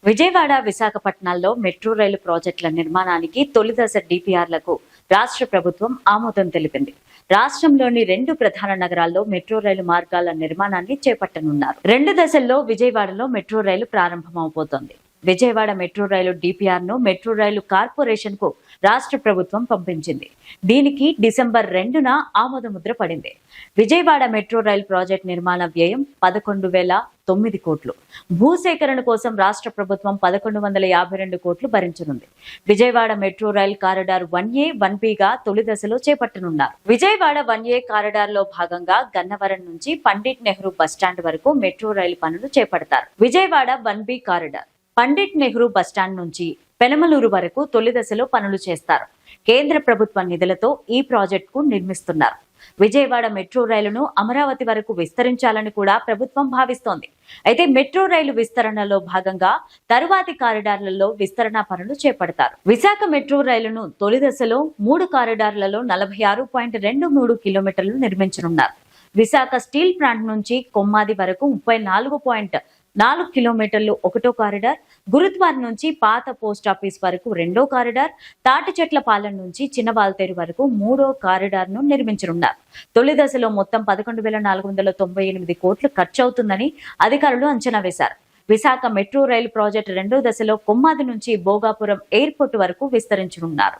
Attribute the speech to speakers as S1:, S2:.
S1: Vijayawada, విశాఖపట్నాల్లో metro రైలు ప్రాజెక్టుల నిర్మాణానికి తొలి దశ డిపిఆర్లకు రాష్ట్ర ప్రభుత్వం ఆమోదం తెలిపింది. రాష్ట్రంలోని 2 ప్రధాన నగరాల్లో మెట్రో రైలు మార్గాల నిర్మాణాన్ని చేపట్టనున్నారు. 2 దశల్లో విజయవాడలో మెట్రో రైలు ప్రారంభమవబోతోంది. విజయవాడ మెట్రో రైలు డిపిఆర్ ను మెట్రో రైలు కార్పొరేషన్ కు రాష్ట్ర ప్రభుత్వం పంపించింది. దీనికి డిసెంబర్ 2న ఆమోదముద్ర పడింది. విజయవాడ మెట్రో రైలు ప్రాజెక్టు నిర్మాణ వ్యయం 11,009 కోట్లు. భూసేకరణ కోసం రాష్ట్ర ప్రభుత్వం 1152 కోట్లు భరించనుంది. Vijayawada metro rail corridor 1A, 1Bగా తొలి దశలో చేపట్టనున్నారు. విజయవాడ 1A కారిడార్ లో భాగంగా గన్నవరం నుంచి పండిట్ నెహ్రూ బస్టాండ్ వరకు మెట్రో రైలు పనులు చేపడతారు. Vijayawada 1B corridor Pandit Nehru bus stand నుంచి పెనమలూరు వరకు తొలి దశలో పనులు చేస్తారు. కేంద్ర ప్రభుత్వ నిధులతో ఈ ప్రాజెక్టుకు నిర్మిస్తున్నారు. విజయవాడ మెట్రో రైలును అమరావతి వరకు విస్తరించాలని కూడా ప్రభుత్వం భావిస్తోంది. అయితే మెట్రో రైలు విస్తరణలో భాగంగా తరువాతి కారిడార్లలో విస్తరణ పనులు చేపడతారు. విశాఖ మెట్రో రైలును తొలి దశలో 3 కారిడార్లలో 46.23 కిలోమీటర్లు నిర్మించనున్నారు. విశాఖ స్టీల్ ప్లాంట్ నుంచి కొమ్మాది వరకు 34.4 కిలోమీటర్లు 1వ కారిడార్, గురుద్వార్ నుంచి పాత పోస్టాఫీస్ వరకు 2వ కారిడార్, తాటిచెట్లపాలెం నుంచి చిన్నవాల్తేరు వరకు 3వ కారిడార్ ను నిర్మించనున్నారు. తొలి దశలో మొత్తం 11,498 కోట్లు ఖర్చవుతుందని అధికారులు అంచనా వేశారు. విశాఖ మెట్రో రైలు ప్రాజెక్టు 2వ దశలో కొమ్మాది నుంచి భోగాపురం ఎయిర్పోర్టు వరకు విస్తరించనున్నారు.